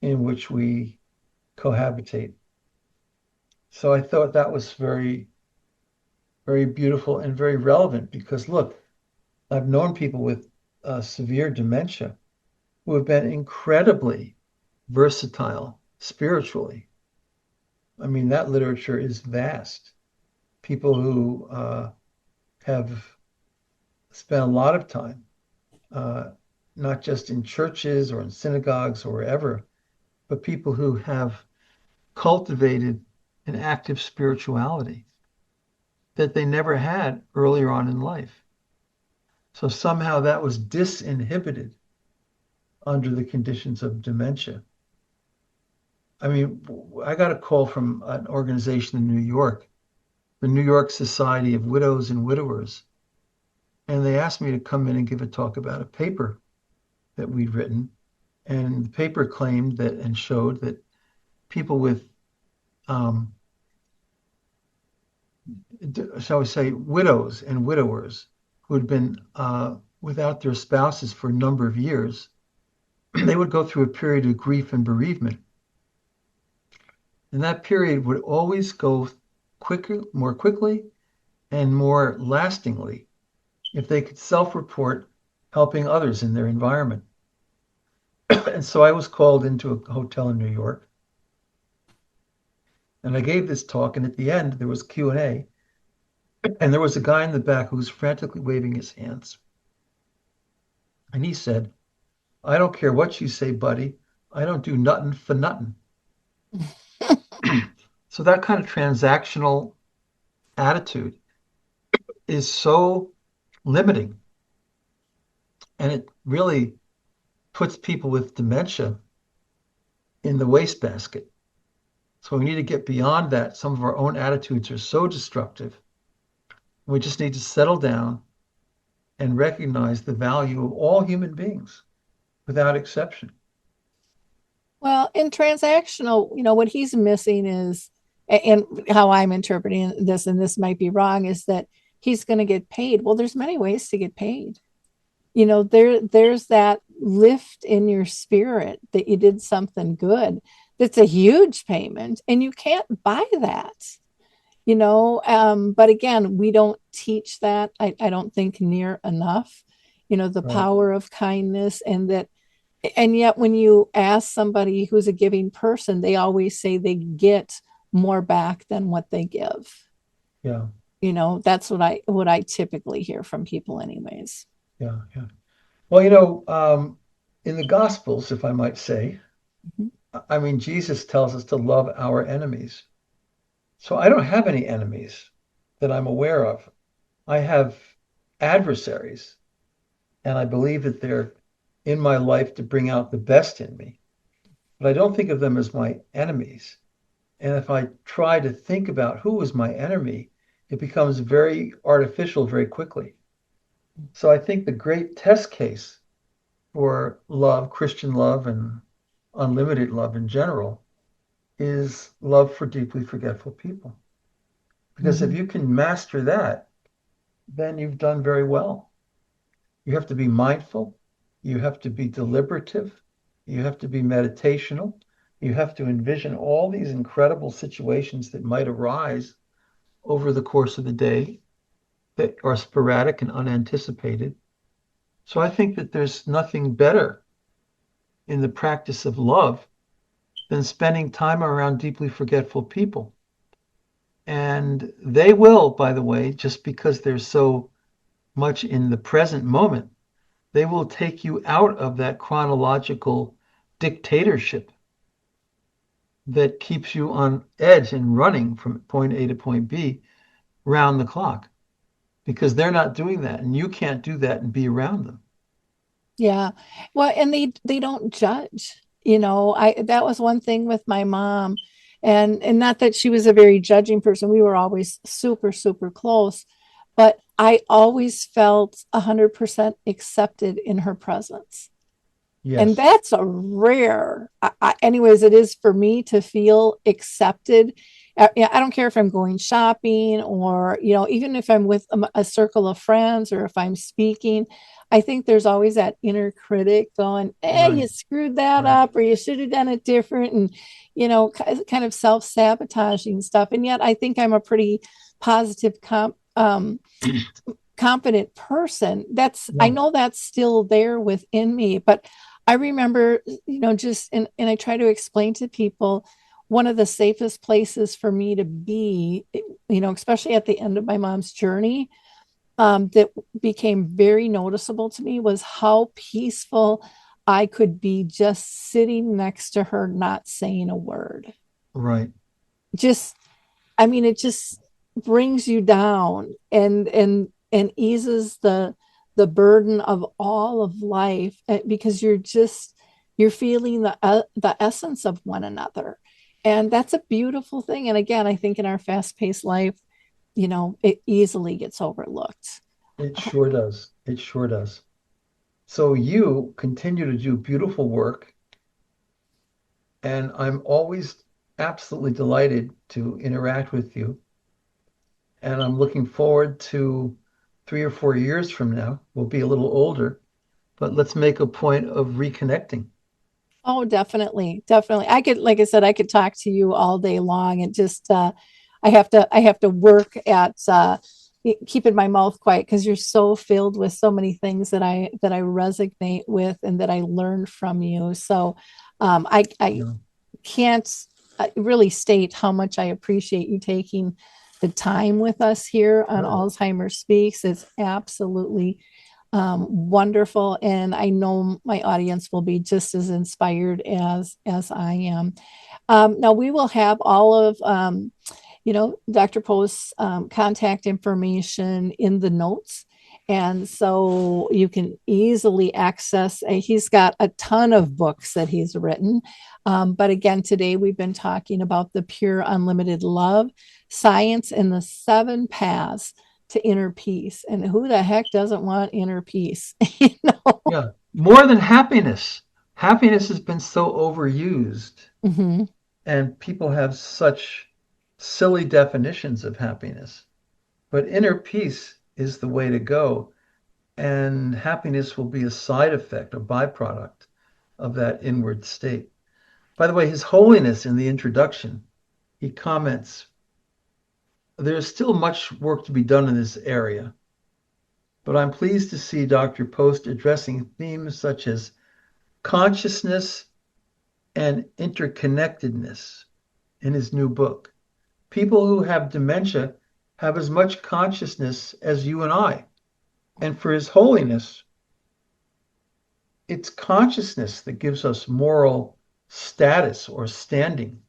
S4: in which we cohabitate. So I thought that was very, very beautiful and very relevant because look, I've known people with severe dementia who have been incredibly versatile spiritually. I mean, that literature is vast. People who have spent a lot of time uh, not just in churches or in synagogues or wherever, but people who have cultivated an active spirituality that they never had earlier on in life. So somehow that was disinhibited under the conditions of dementia. I mean, I got a call from an organization in New York, the New York Society of Widows and Widowers, and they asked me to come in and give a talk about a paper that we'd written. And the paper claimed that and showed that people with, shall we say, widows and widowers who had been without their spouses for a number of years, they would go through a period of grief and bereavement. And that period would always go more quickly and more lastingly if they could self-report helping others in their environment. And so I was called into a hotel in New York, and I gave this talk, and at the end there was Q&A, and there was a guy in the back who was frantically waving his hands. And he said, "I don't care what you say, buddy. I don't do nothing for nothing." So that kind of transactional attitude is so limiting. And it really puts people with dementia in the wastebasket. So we need to get beyond that. Some of our own attitudes are so destructive. We just need to settle down and recognize the value of all human beings without exception.
S3: Well, in transactional, what he's missing is, and how I'm interpreting this, and this might be wrong, is that he's going to get paid. Well, there's many ways to get paid. There's that lift in your spirit that you did something good. That's a huge payment, and you can't buy that. But again, we don't teach that. I don't think near enough. The
S4: Right.
S3: power of kindness, and yet when you ask somebody who's a giving person, they always say they get more back than what they give.
S4: Yeah.
S3: That's what I typically hear from people anyways.
S4: Yeah. Yeah. Well, in the Gospels, if I might say,
S3: Mhm.
S4: I mean, Jesus tells us to love our enemies. So I don't have any enemies that I'm aware of. I have adversaries, and I believe that they're in my life to bring out the best in me. But I don't think of them as my enemies. And if I try to think about who is my enemy, it becomes very artificial very quickly. So I think the great test case for love, Christian love, and unlimited love in general, is love for deeply forgetful people. Because if
S3: Mhm.
S4: you can master that, then you've done very well. You have to be mindful. You have to be deliberative. You have to be meditational. You have to envision all these incredible situations that might arise over the course of the day that are sporadic and unanticipated. So I think that there's nothing better in the practice of love than spending time around deeply forgetful people. And they will, by the way, just because they're so much in the present moment, they will take you out of that chronological dictatorship that keeps you on edge and running from point A to point B round the clock because they're not doing that and you can't do that and be around them.
S3: Yeah. Well, and they don't judge. That was one thing with my mom, and not that she was a very judging person. We were always super, super close, but I always felt 100% accepted in her presence. And
S4: Yes,
S3: that's a rare, anyways, it is for me to feel accepted. I don't care if I'm going shopping or, even if I'm with a circle of friends or if I'm speaking, I think there's always that inner critic going, you
S4: right,
S3: screwed that
S4: right.
S3: up or you should have done it different. And, kind of self-sabotaging stuff. And yet I think I'm a pretty positive, confident person. I
S4: Yeah,
S3: know that's still there within me, but I remember, and I try to explain to people one of the safest places for me to be, especially at the end of my mom's journey, that became very noticeable to me was how peaceful I could be just sitting next to her, not saying a word.
S4: Right.
S3: Just, I mean, it just brings you down and eases the burden of all of life, because you're feeling the essence of one another. And that's a beautiful thing. And again, I think in our fast-paced life, it easily gets overlooked.
S4: It sure does. It sure does. So you continue to do beautiful work, and I'm always absolutely delighted to interact with you. And I'm looking forward to 3 or 4 years from now. We'll be a little older, but let's make a point of reconnecting.
S3: Oh, definitely, definitely. I could, like I said, I could talk to you all day long. And just, I have to work at keeping my mouth quiet, because you're so filled with so many things that I resonate with and that I learned from you. So, I
S4: Yeah.
S3: can't really state how much I appreciate you taking the time with us here on
S4: Sure.
S3: Alzheimer's Speaks. It's absolutely wonderful, and I know my audience will be just as inspired as I am. Now we will have all of Dr. Post's contact information in the notes. And so you can easily access, he's got a ton of books that he's written. But again, today we've been talking about the pure unlimited love, science, and the 7 paths to inner peace. And who the heck doesn't want inner peace? you know?
S4: Yeah. More than happiness. Happiness has been so overused,
S3: Mm-hmm.
S4: and people have such silly definitions of happiness. But inner peace is the way to go. And happiness will be a side effect, a byproduct of that inward state. By the way, His Holiness in the introduction, he comments, there's still much work to be done in this area, but I'm pleased to see Dr. Post addressing themes such as consciousness and interconnectedness in his new book. People who have dementia have as much consciousness as you and I. And for His Holiness, it's consciousness that gives us moral status or standing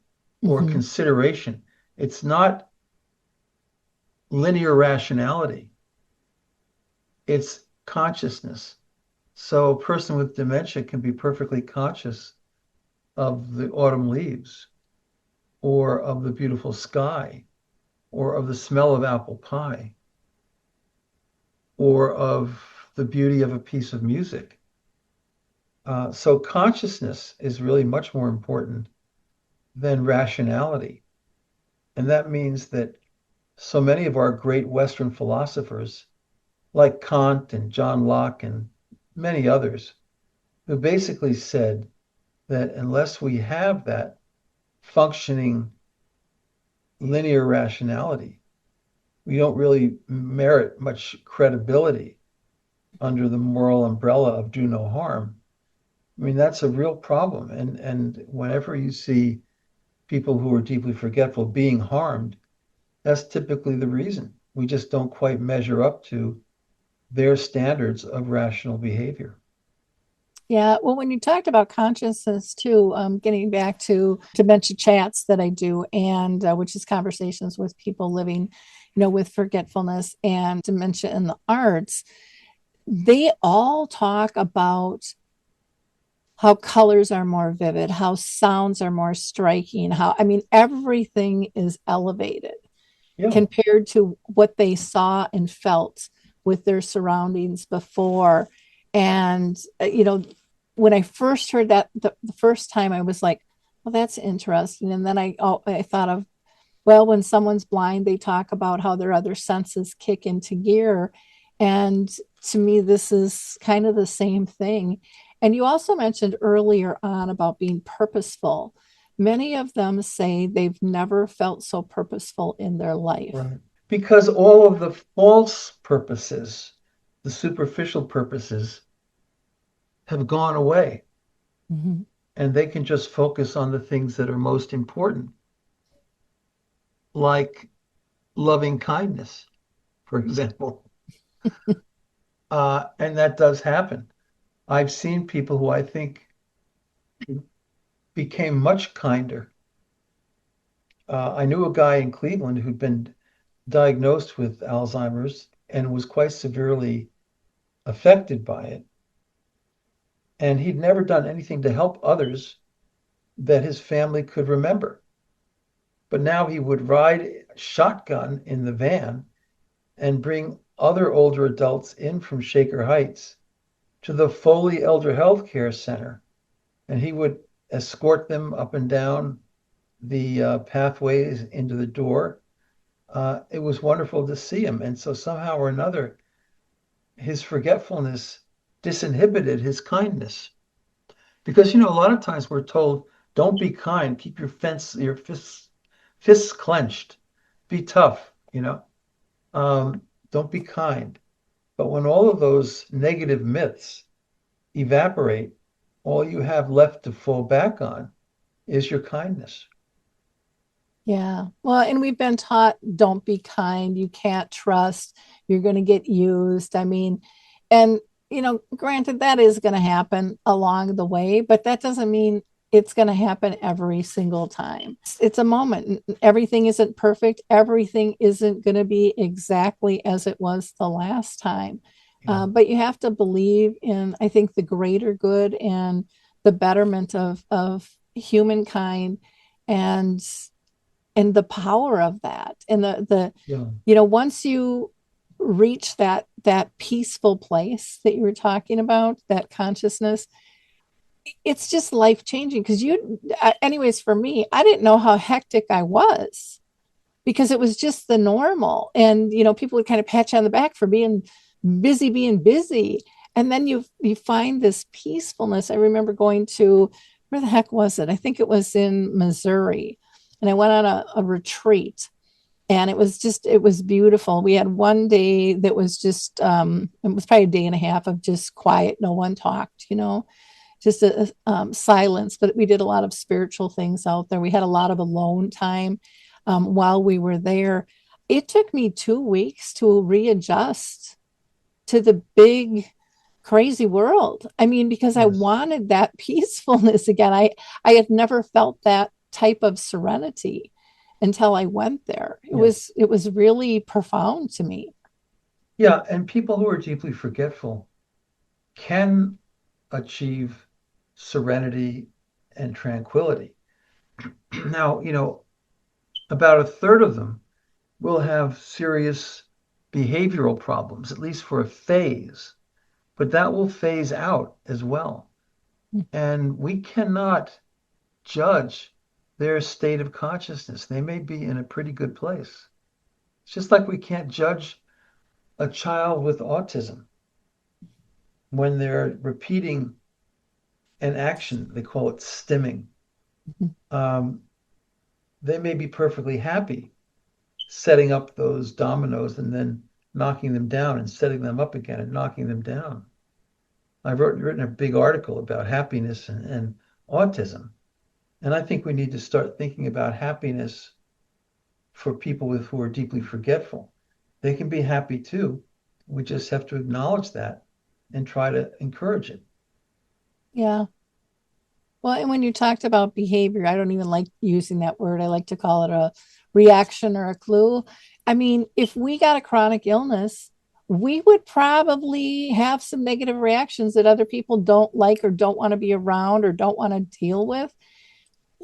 S4: or
S3: Mm-hmm.
S4: consideration. It's not linear rationality, it's consciousness. So a person with dementia can be perfectly conscious of the autumn leaves or of the beautiful sky or of the smell of apple pie or of the beauty of a piece of music. So consciousness is really much more important than rationality. And that means that so many of our great Western philosophers, like Kant and John Locke and many others, who basically said that unless we have that functioning linear rationality, we don't really merit much credibility under the moral umbrella of do no harm. I mean, that's a real problem. And whenever you see people who are deeply forgetful being harmed, that's typically the reason. We just don't quite measure up to their standards of rational behavior.
S3: Yeah, well, when you talked about consciousness too, getting back to dementia chats that I do, and which is conversations with people living, with forgetfulness and dementia in the arts, they all talk about how colors are more vivid, how sounds are more striking, how, I mean, everything is elevated
S4: Yeah,
S3: compared to what they saw and felt with their surroundings before. And, when I first heard that the first time, I was like, well, that's interesting. And then I thought of, well, when someone's blind, they talk about how their other senses kick into gear. And to me, this is kind of the same thing. And you also mentioned earlier on about being purposeful. Many of them say they've never felt so purposeful in their life.
S4: right. Because all of the false purposes, the superficial purposes, have gone away,
S3: Mhm.
S4: and they can just focus on the things that are most important, like loving kindness, for example. And that does happen. I've seen people who I think became much kinder. I knew a guy in Cleveland who'd been diagnosed with Alzheimer's and was quite severely affected by it. And he'd never done anything to help others that his family could remember. But now he would ride shotgun in the van and bring other older adults in from Shaker Heights to the Foley Elder Health Care Center. And he would escort them up and down the pathways into the door. It was wonderful to see him. And so somehow or another, his forgetfulness disinhibited his kindness. Because, a lot of times we're told, don't be kind, keep your fists clenched, be tough, don't be kind. But when all of those negative myths evaporate, all you have left to fall back on is your kindness.
S3: Yeah. Well, and we've been taught don't be kind, you can't trust, you're going to get used. I mean, and granted that is going to happen along the way, but that doesn't mean it's going to happen every single time. It's a moment. Everything isn't perfect. Everything isn't going to be exactly as it was the last time.
S4: Yeah.
S3: But you have to believe in, I think, the greater good and the betterment of humankind, and the power of that, and the
S4: Yeah.
S3: once you reach that peaceful place that you were talking about, that consciousness, it's just life changing. Because anyways, for me, I didn't know how hectic I was, because it was just the normal, and people would kind of pat you on the back for being busy, and then you find this peacefulness. I remember going to, where the heck was it? I think it was in Missouri, and I went on a retreat, and it was beautiful. We had one day that was just it was probably a day and a half of just quiet. No one talked, just a silence. But we did a lot of spiritual things out there. We had a lot of alone time while we were there. It took me 2 weeks to readjust to the big crazy world. I mean, because I
S4: Yes.
S3: wanted that peacefulness again. I had never felt that type of serenity until I went there.
S4: Yeah.
S3: It was really profound to me.
S4: Yeah. And people who are deeply forgetful can achieve serenity and tranquility. Now, about a third of them will have serious behavioral problems, at least for a phase, but that will phase out as well. And we cannot judge their state of consciousness. They may be in a pretty good place. It's just like we can't judge a child with autism when they're repeating an action. They call it stimming. Um, they may be perfectly happy setting up those dominoes and then knocking them down and setting them up again and knocking them down. I've written a big article about happiness and autism. And I think we need to start thinking about happiness for people who are deeply forgetful. They can be happy too. We just have to acknowledge that and try to encourage it.
S3: Yeah. Well, and when you talked about behavior, I don't even like using that word. I like to call it a reaction or a clue. I mean, if we got a chronic illness, we would probably have some negative reactions that other people don't like or don't want to be around or don't want to deal with.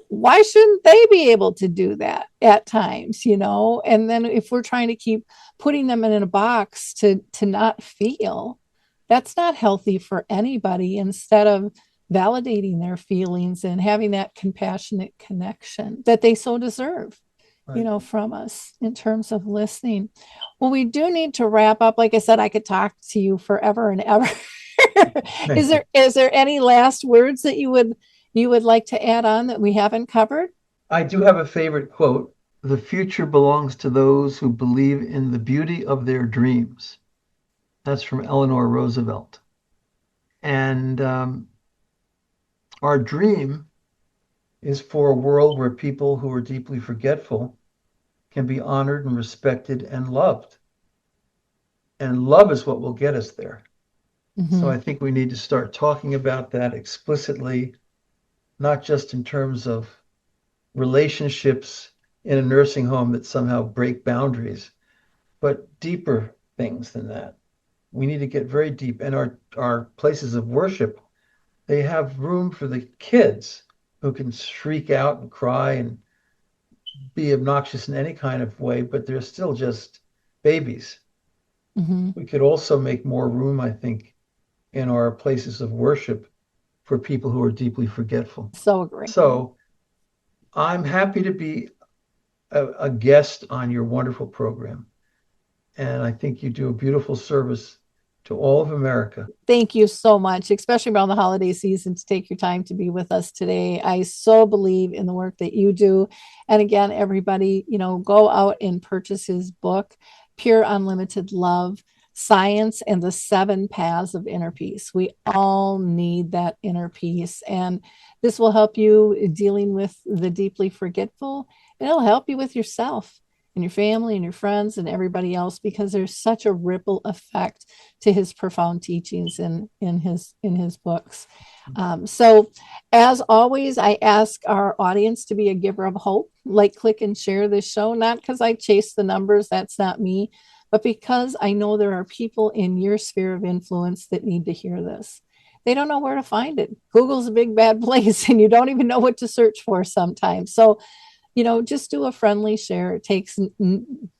S3: Why shouldn't they be able to do that at times, And then if we're trying to keep putting them in a box to not feel, that's not healthy for anybody. Instead of validating their feelings and having that compassionate connection that they so deserve,
S4: Right.
S3: from us in terms of listening. Well, we do need to wrap up. Like I said, I could talk to you forever and ever. Is there any last words that you would like to add on that we haven't covered?
S4: I do have a favorite quote. The future belongs to those who believe in the beauty of their dreams. That's from Eleanor Roosevelt. And our dream is for a world where people who are deeply forgetful can be honored and respected and loved. and love is what will get us there. So
S3: Mhm.
S4: I think we need to start talking about that explicitly, not just in terms of relationships in a nursing home that somehow break boundaries, but deeper things than that. We need to get very deep. And our places of worship, they have room for the kids who can shriek out and cry and be obnoxious in any kind of way, but they're still just babies.
S3: Mhm.
S4: We could also make more room, I think, in our places of worship for people who are deeply forgetful.
S3: So agree.
S4: So I'm happy to be a guest on your wonderful program. And I think you do a beautiful service to all of America.
S3: Thank you so much, especially around the holiday season, to take your time to be with us today. I so believe in the work that you do. And again, everybody, go out and purchase his book, Pure Unlimited Love, Science and the Seven Paths of Inner Peace. We all need that inner peace. And this will help you dealing with the deeply forgetful. And it'll help you with yourself and your family and your friends and everybody else, because there's such a ripple effect to his profound teachings in his books. So, as always, I ask our audience to be a giver of hope. Like, click, and share this show, not because I chase the numbers, that's not me, but because I know there are people in your sphere of influence that need to hear this. They don't know where to find it. Google's a big bad place, and you don't even know what to search for sometimes. So, just do a friendly share. It takes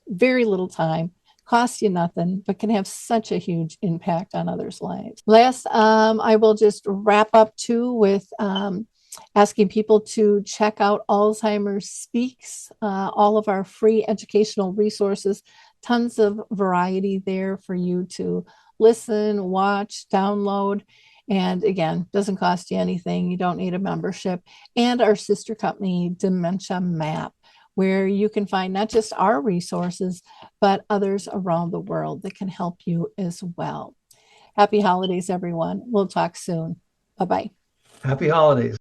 S3: very little time, costs you nothing, but can have such a huge impact on others' lives. Last, I will just wrap up too with asking people to check out Alzheimer's Speaks, all of our free educational resources, tons of variety there for you to listen, watch, download. And again, doesn't cost you anything. You don't need a membership. And our sister company, Dementia Map, where you can find not just our resources, but others around the world that can help you as well. Happy holidays, everyone. We'll talk soon. Bye-bye.
S4: Happy holidays.